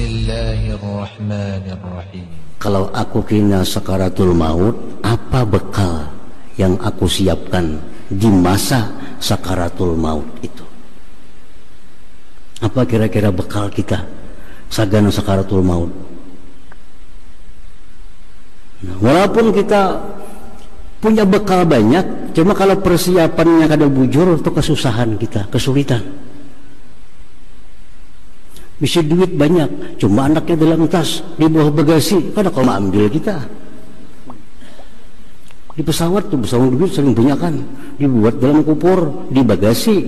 Bismillahirrahmanirrahim. Kalau aku kena sakaratul maut, apa bekal yang aku siapkan di masa sakaratul maut itu? Apa kira-kira bekal kita sagana sakaratul maut? Nah, walaupun kita punya bekal banyak, cuma kalau persiapannya kada bujur itu kesusahan kita, kesulitan. Bisa duit banyak, cuma anaknya dalam tas di bawah bagasi, kada kau ambil kita. Di pesawat tuh pesawat duit sering banyak kan, dibuat dalam kupur di bagasi.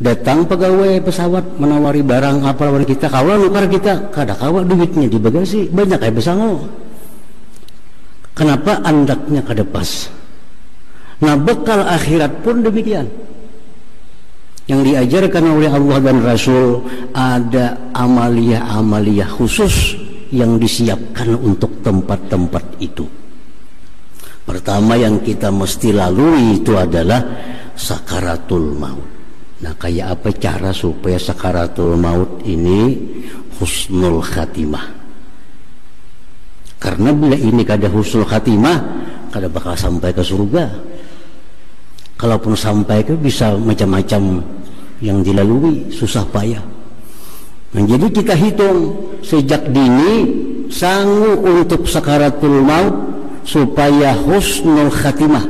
Datang pegawai pesawat menawari barang apa lawan kita, kawan nukar kita, kada kawa duitnya di bagasi banyak kayak besango. Kenapa andaknya kada pas? Nah, bekal akhirat pun demikian. Yang diajarkan oleh Allah dan Rasul, ada amalia-amalia khusus yang disiapkan untuk tempat-tempat itu. Pertama yang kita mesti lalui itu adalah sakaratul maut. Nah, kayak apa cara supaya sakaratul maut ini husnul khatimah? Karena bila ini kada husnul khatimah, kada bakal sampai ke surga. Kalaupun sampai ke bisa macam-macam yang dilalui, susah payah. Nah, jadi kita hitung sejak dini sanggup untuk sakaratul maut supaya husnul khatimah.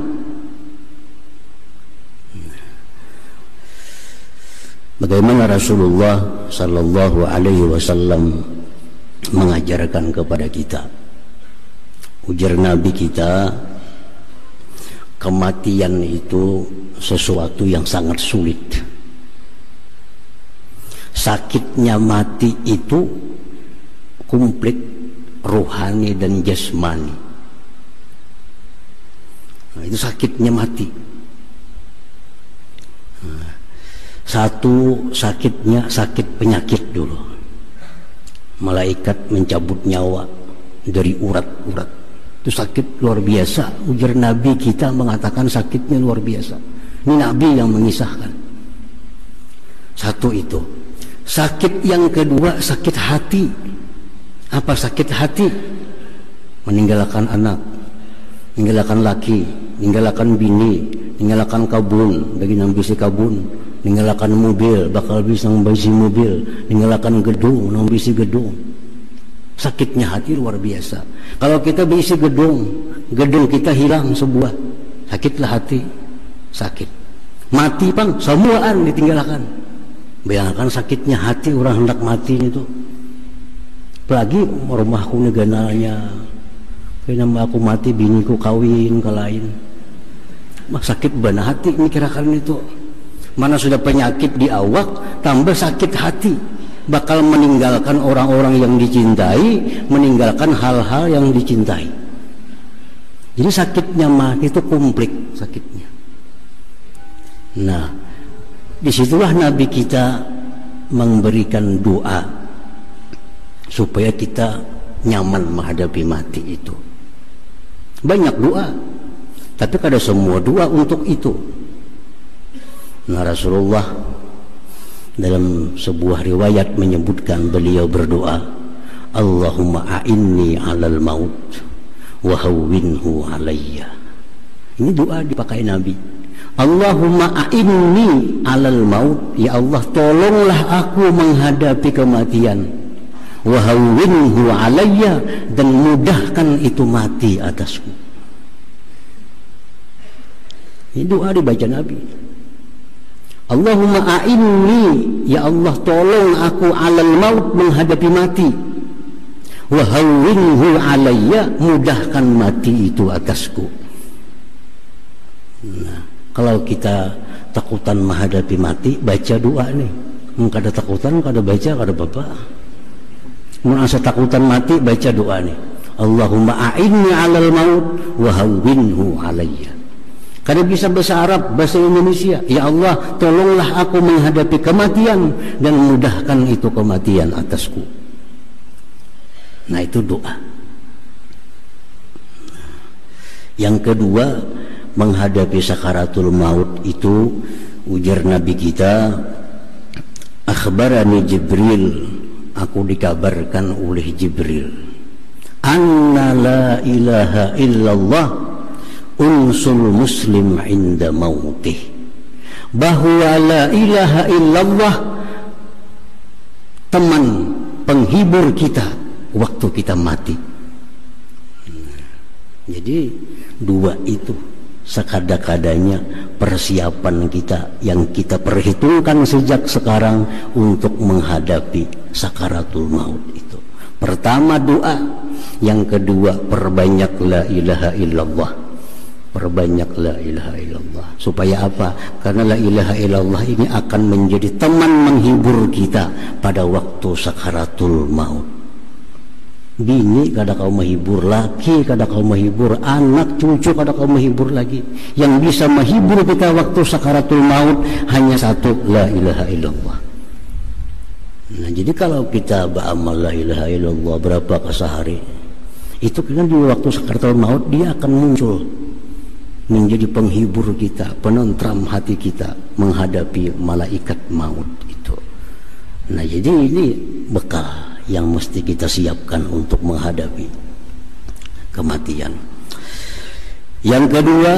Bagaimana Rasulullah sallallahu alaihi wasallam mengajarkan kepada kita? Ujar Nabi kita, kematian itu sesuatu yang sangat sulit. Sakitnya mati itu komplit rohani dan jasmani. Nah, itu sakitnya mati. Nah, satu sakitnya sakit penyakit dulu. Malaikat mencabut nyawa dari urat-urat. Itu sakit luar biasa. Ujar Nabi kita mengatakan sakitnya luar biasa. Ini Nabi yang mengisahkan. Satu itu. Sakit yang kedua sakit hati. Apa sakit hati? Meninggalkan anak, meninggalkan laki, meninggalkan bini, meninggalkan kabun, bagi nang bisi kabun, meninggalkan mobil, bakal bisa nang bisi mobil, meninggalkan gedung, nang bisi gedung. Sakitnya hati luar biasa. Kalau kita bisi gedung, gedung kita hilang sebuah, sakitlah hati, sakit. Mati pang, semuaan ditinggalkan. Bayangkan sakitnya hati orang hendak mati itu. Apalagi rumahku negananya, kayaknya aku mati biniku kawin ke lain. Sakit bana hati mikirakan itu. Mana sudah penyakit di awak, tambah sakit hati. Bakal meninggalkan orang-orang yang dicintai, meninggalkan hal-hal yang dicintai. Jadi sakitnya mati itu komplit sakitnya. Nah, disitulah Nabi kita memberikan doa supaya kita nyaman menghadapi mati itu. Banyak doa, tapi kada semua doa untuk itu. Nah, Rasulullah dalam sebuah riwayat menyebutkan beliau berdoa, Allahumma a'inni 'alal maut wa hawwinhu 'alayya. Ini doa dipakai Nabi. Allahumma a'inni 'alal maut, ya Allah tolonglah aku menghadapi kematian, wa hawwinhu 'alayya, dan mudahkan itu mati atasku. Ini doa dibaca Nabi. Allahumma a'inni, ya Allah tolong aku 'alal maut menghadapi mati, wa hawwinhu 'alayya, mudahkan mati itu atasku. Nah, kalau kita takutan menghadapi mati, baca doa nih. Kada takutan, kada baca, kada apa-apa. Mun asa takutan mati, baca doa nih. Allahumma a'inni 'alal maut wa hawwinhu 'alayya. Kada bisa bahasa Arab, bahasa Indonesia. Ya Allah, tolonglah aku menghadapi kematian dan mudahkan itu kematian atasku. Nah, itu doa. Yang kedua, menghadapi sakaratul maut itu, ujar Nabi kita, akhbarani Jibril aku dikabarkan oleh Jibril, anna la ilaha illallah unsul muslim inda mautih, bahwa la ilaha illallah teman penghibur kita waktu kita mati. Jadi dua itu sekada-kadanya persiapan kita yang kita perhitungkan sejak sekarang untuk menghadapi sakaratul maut itu. Pertama doa, yang kedua perbanyak la ilaha illallah. Perbanyak la ilaha illallah. Supaya apa? Karena la ilaha illallah ini akan menjadi teman menghibur kita pada waktu sakaratul maut. Bini kada kau menghibur, laki kada kau menghibur, anak cucu kada kau menghibur lagi. Yang bisa menghibur kita waktu sakaratul maut hanya satu, la ilaha illallah. Nah, jadi kalau kita beramal la ilaha illallah berapa sehari, itu kan di waktu sakaratul maut dia akan muncul menjadi penghibur kita, penentram hati kita menghadapi malaikat maut itu. Nah, jadi ini bekal yang mesti kita siapkan untuk menghadapi kematian. Yang kedua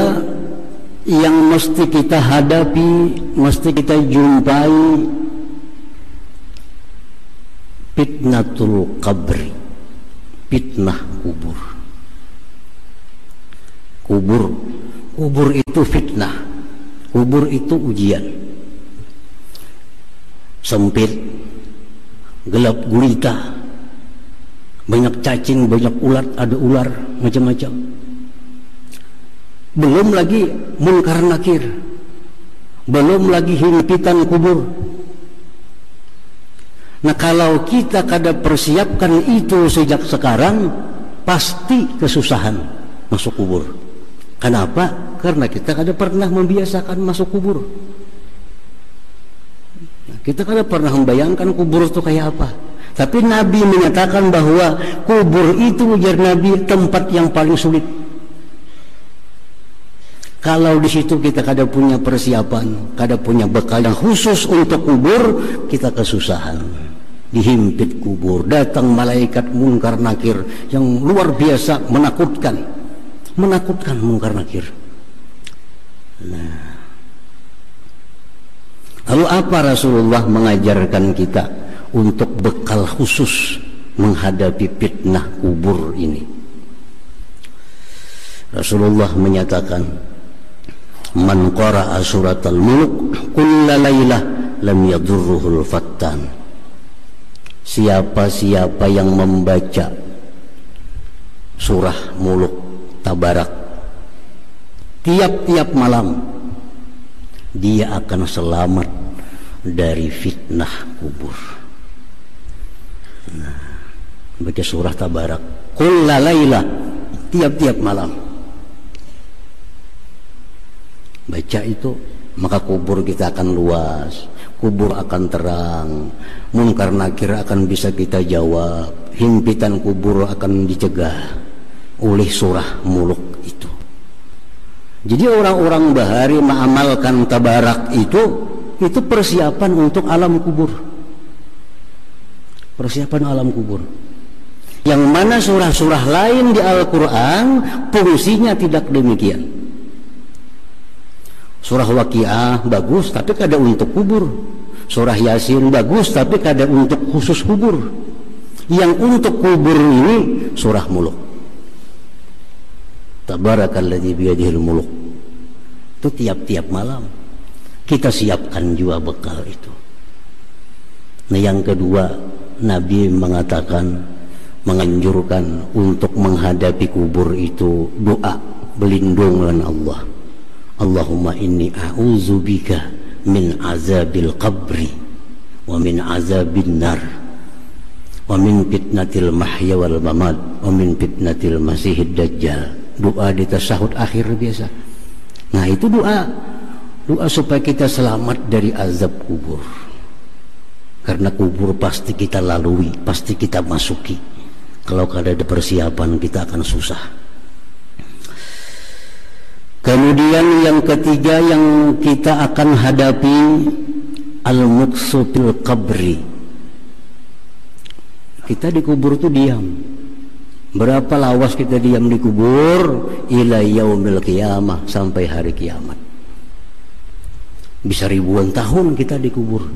yang mesti kita hadapi, mesti kita jumpai, fitnatul qabri, fitnah kubur. Kubur itu fitnah, kubur itu ujian. Sempit, gelap gulita, banyak cacing, banyak ulat, ada ular macam-macam. Belum lagi munkar nakir, belum lagi himpitan kubur. Nah, kalau kita kada persiapkan itu sejak sekarang, pasti kesusahan masuk kubur. Kenapa? Karena kita kada pernah membiasakan masuk kubur. Kita kada pernah membayangkan kubur itu kayak apa. Tapi Nabi menyatakan bahwa kubur itu, ujar Nabi, tempat yang paling sulit. Kalau di situ kita kada punya persiapan, kada punya bekal yang khusus untuk kubur, kita kesusahan. Dihimpit kubur, datang malaikat munkar nakir yang luar biasa menakutkan. Menakutkan munkar nakir. Nah, lalu apa Rasulullah mengajarkan kita untuk bekal khusus menghadapi fitnah kubur ini? Rasulullah menyatakan, man qara'a suratal mulk kulla lailah lam yadurruhul fattan. Siapa-siapa yang membaca surah muluk tabarak tiap-tiap malam, dia akan selamat dari fitnah kubur. Nah, baca surah tabarak kulla laila, tiap-tiap malam baca itu, maka kubur kita akan luas, kubur akan terang, munkar nakir akan bisa kita jawab, himpitan kubur akan dicegah oleh surah muluk itu. Jadi orang-orang bahari mengamalkan tabarak itu persiapan untuk alam kubur. Persiapan alam kubur. Yang mana surah-surah lain di Al-Quran fungsinya tidak demikian. Surah Waqiah bagus tapi kada untuk kubur. Surah Yasin bagus tapi kada untuk khusus kubur. Yang untuk kubur ini surah muluk. Tabarakalladzi biyadihil muluk. Itu tiap-tiap malam kita siapkan juga bekal itu. Nah, yang kedua, Nabi mengatakan, menganjurkan untuk menghadapi kubur itu doa berlindung dengan Allah. Allahumma inni a'udzubika min azabil qabri wa min azabin nar wa min fitnatil mahya wal mamat wa min fitnatil masihid dajjal. Doa di tasyahud akhir biasa. Nah, itu doa supaya kita selamat dari azab kubur. Karena kubur pasti kita lalui, pasti kita masuki. Kalau kada ada persiapan, kita akan susah. Kemudian yang ketiga yang kita akan hadapi, al-muqsu fil qabri, Kita dikubur tuh diam. Berapa lawas kita diam di kubur? Ila yaumil qiyamah, sampai hari kiamat. Bisa ribuan tahun kita dikubur.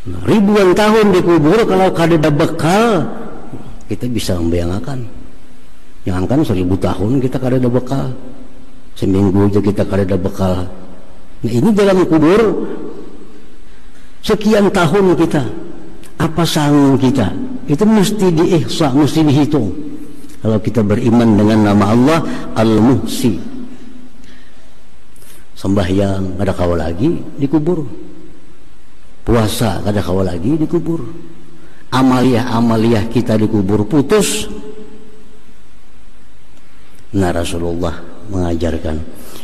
Nah, ribuan tahun dikubur, kalau kada bekal, kita bisa membayangkan. Jangankan 1000 tahun kita kada ada bekal, seminggu aja kita kada ada bekal. Nah, ini dalam kubur sekian tahun kita, apa sanggup kita? Itu mesti diihsa, mesti dihitung. Kalau kita beriman dengan nama Allah Al-Muhsi, sembahyang kada kawa lagi dikubur, puasa kada kawa lagi dikubur, amaliah kita dikubur, putus. Nah, Rasulullah mengajarkan,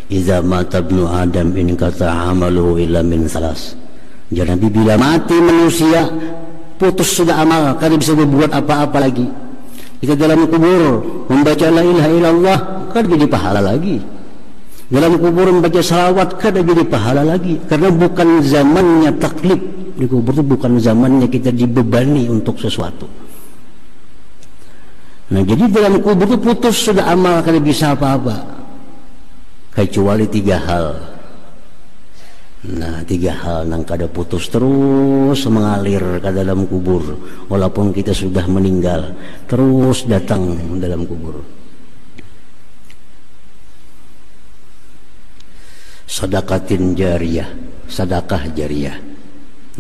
"Idza mata ibnu Adam in qata 'amaluhu illa min salas." Jadi Nabi, bila mati manusia, putus sudah amal, kada bisa berbuat apa-apa lagi. Kita dalam kubur membaca la ilaha illallah, kada jadi pahala lagi. Dalam kubur membaca salawat, kada jadi pahala lagi, karena bukan zamannya taklif. Di kubur itu bukan zamannya kita dibebani untuk sesuatu. Nah, jadi dalam kubur itu putus sudah amal, kada bisa apa-apa kecuali 3 hal. Nah, 3 hal yang kada putus, terus mengalir ke dalam kubur walaupun kita sudah meninggal, terus datang dalam kubur. Sedekatin jariyah, sedekah jariyah.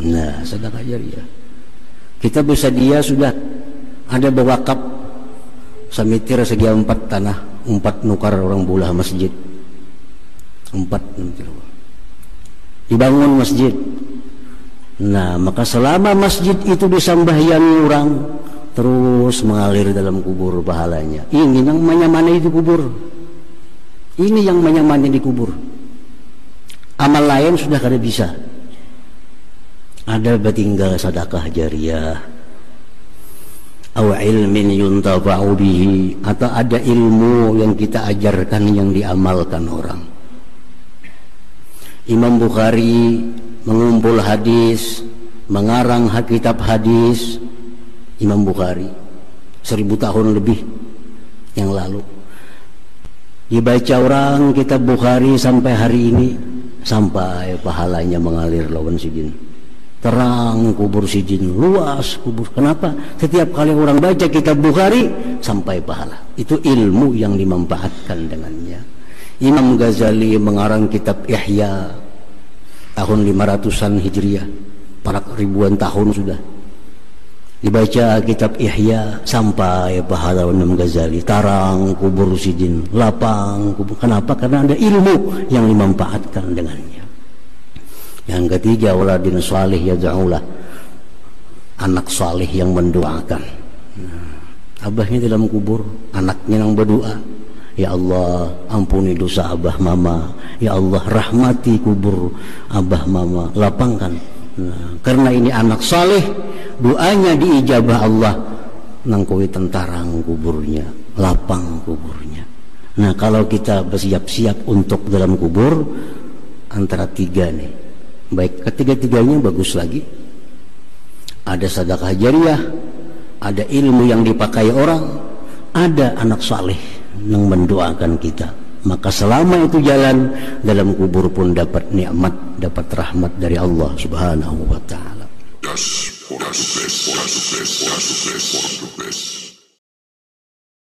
Nah, sedekah jariyah, kita bersedia sudah ada bewakaf samitir segi 4 tanah, 4 nukar orang bulah masjid, 4 dibangun masjid. Nah, maka selama masjid itu disembahyangi orang, terus mengalir dalam kubur pahalanya. Ini yang menyamani di kubur, ini yang menyamani di kubur. Amal lain sudah kada bisa. Ada tinggal sedekah jariyah, aw ilmin yuntafa'u bihi, atau ada ilmu yang kita ajarkan yang diamalkan orang. Imam Bukhari mengumpul hadis, mengarang kitab hadis. Imam Bukhari 1000 tahun lebih yang lalu dibaca orang kitab Bukhari sampai hari ini, sampai pahalanya mengalir lawan sidin. Terang kubur sidin, luas kubur. Kenapa? Setiap kali orang baca kitab Bukhari sampai pahala. Itu ilmu yang dimanfaatkan dengannya. Imam Ghazali mengarang kitab Ihya tahun 500-an Hijriah, para ribuan tahun sudah dibaca kitab Ihya sampai pahala Imam Ghazali. Tarang kubur sidin, lapang kubur. Kenapa? Karena ada ilmu yang dimanfaatkan dengannya. Yang ketiga, waladin salih yad'ulah, anak salih yang mendoakan. Abahnya dalam kubur, anaknya yang berdoa, ya Allah ampuni dosa abah mama, ya Allah rahmati kubur abah mama, lapangkan. Nah, karena ini anak saleh, doanya diijabah Allah, nangkoi tentarang kuburnya, lapang kuburnya. Nah, kalau kita bersiap-siap untuk dalam kubur, antara 3 nih, baik ketiga-tiganya bagus lagi. Ada sedekah jariyah, ada ilmu yang dipakai orang, ada anak saleh yang mendoakan kita. Maka selama itu jalan, dalam kubur pun dapat nikmat, dapat rahmat dari Allah Subhanahu wa ta'ala.